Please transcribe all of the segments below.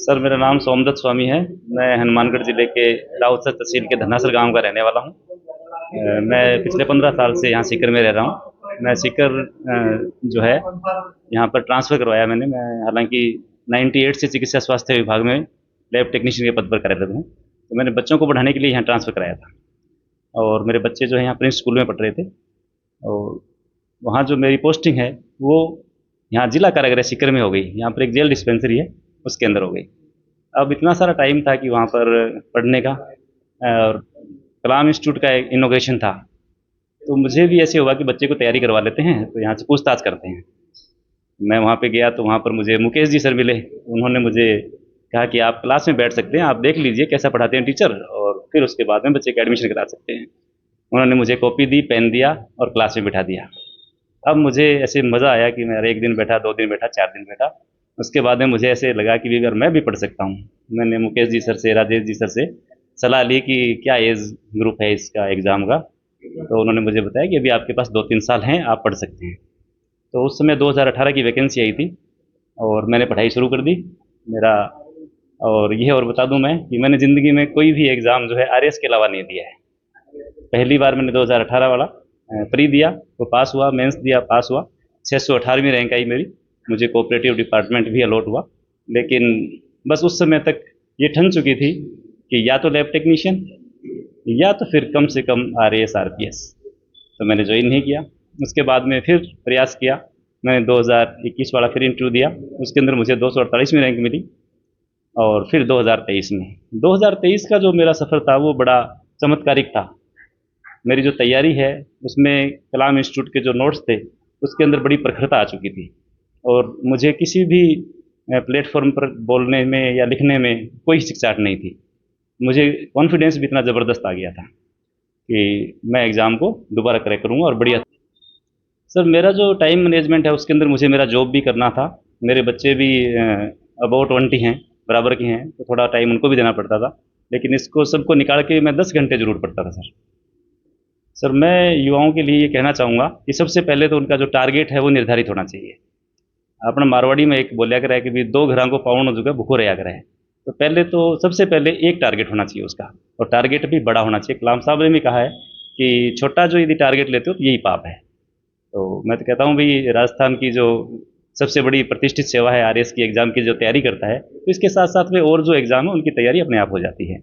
Sir मेरा नाम सोमदत्त स्वामी है। मैं हनुमानगढ़ ज़िले के राउतसर तहसील के धन्नासर गांव का रहने वाला हूं। मैं पिछले 15 साल से यहाँ सीकर में रह रहा हूं। मैं सीकर जो है यहाँ पर ट्रांसफ़र करवाया मैंने। मैं हालांकि 98 से चिकित्सा स्वास्थ्य विभाग में लैब टेक्नीशियन के पद पर कार्यरत हूँ। तो मैंने बच्चों को पढ़ाने के लिए यहाँ ट्रांसफ़र कराया था और मेरे बच्चे जो है यहाँ प्रिंस स्कूल में पढ़ रहे थे। और वहाँ जो मेरी पोस्टिंग है वो यहाँ जिला कारागार सीकर में हो गई। यहाँ पर एक जेल डिस्पेंसरी है, उसके अंदर हो गई। अब इतना सारा टाइम था कि वहाँ पर पढ़ने का और कलाम इंस्टीट्यूट का एक इनोग्रेशन था, तो मुझे भी ऐसे हुआ कि बच्चे को तैयारी करवा लेते हैं, तो यहाँ से पूछताछ करते हैं। मैं वहाँ पे गया तो वहाँ पर मुझे मुकेश जी सर मिले। उन्होंने मुझे कहा कि आप क्लास में बैठ सकते हैं, आप देख लीजिए कैसा पढ़ाते हैं टीचर, और फिर उसके बाद में बच्चे का एडमिशन करा सकते हैं। उन्होंने मुझे कॉपी दी, पेन दिया और क्लास में बिठा दिया। अब मुझे ऐसे मज़ा आया कि मैं एक दिन बैठा, 2 दिन बैठा, 4 दिन बैठा। उसके बाद में मुझे ऐसे लगा कि अगर मैं भी पढ़ सकता हूँ। मैंने मुकेश जी सर से, राजेश जी सर से सलाह ली कि क्या एज ग्रुप है इसका एग्ज़ाम का। तो उन्होंने मुझे बताया कि अभी आपके पास 2-3 साल हैं, आप पढ़ सकते हैं। तो उस समय 2018 की वैकेंसी आई थी और मैंने पढ़ाई शुरू कर दी। मेरा और ये और बता दूं मैं कि मैंने ज़िंदगी में कोई भी एग्ज़ाम जो है आरएस के अलावा नहीं दिया है। पहली बार मैंने 2018 वाला प्री दिया तो पास हुआ, मेंस दिया पास हुआ। 618वीं रैंक आई मेरी। मुझे कोऑपरेटिव डिपार्टमेंट भी अलॉट हुआ। लेकिन बस उस समय तक ये ठन चुकी थी कि या तो लैब टेक्नीशियन या तो फिर कम से कम आरएएस आरपीएस। तो मैंने ज्वाइन नहीं किया। उसके बाद में फिर प्रयास किया। मैंने 2021 वाला फिर इंटरव्यू दिया, उसके अंदर मुझे 248वीं रैंक मिली। और फिर 2023 में 2023 का जो मेरा सफ़र था वो बड़ा चमत्कारिक था। मेरी जो तैयारी है उसमें कलाम इंस्टीट्यूट के जो नोट्स थे उसके अंदर बड़ी प्रखरता आ चुकी थी और मुझे किसी भी प्लेटफॉर्म पर बोलने में या लिखने में कोई हिचकिचाहट नहीं थी। मुझे कॉन्फिडेंस भी इतना ज़बरदस्त आ गया था कि मैं एग्ज़ाम को दोबारा क्रैक करूँगा और बढ़िया। सर मेरा जो टाइम मैनेजमेंट है उसके अंदर मुझे मेरा जॉब भी करना था। मेरे बच्चे भी अबाउट 20 हैं, बराबर के हैं, तो थोड़ा टाइम उनको भी देना पड़ता था। लेकिन इसको सबको निकाल के मैं 10 घंटे ज़रूर पढ़ता था सर। सर मैं युवाओं के लिए ये कहना चाहूँगा कि सबसे पहले तो उनका जो टारगेट है वो निर्धारित होना चाहिए। अपना मारवाड़ी में एक बोलिया करा है कि भी 2 घरां को पावण जुगा भूखो रहा करा है। तो पहले तो सबसे पहले एक टारगेट होना चाहिए उसका, और टारगेट भी बड़ा होना चाहिए। कलाम साहब ने भी कहा है कि छोटा जो यदि टारगेट लेते हो तो यही पाप है। तो मैं तो कहता हूँ भाई, राजस्थान की जो सबसे बड़ी प्रतिष्ठित सेवा है आरएस की एग्ज़ाम की जो तैयारी करता है, तो इसके साथ साथ में और जो एग्ज़ाम है उनकी तैयारी अपने आप हो जाती है।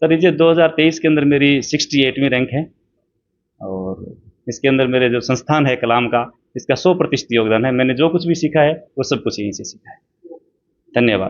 सर ये 2023 के अंदर मेरी 68वीं रैंक है और इसके अंदर मेरे जो संस्थान है कलाम का, इसका 100% योगदान है। मैंने जो कुछ भी सीखा है वो सब कुछ यहीं से सीखा है। धन्यवाद।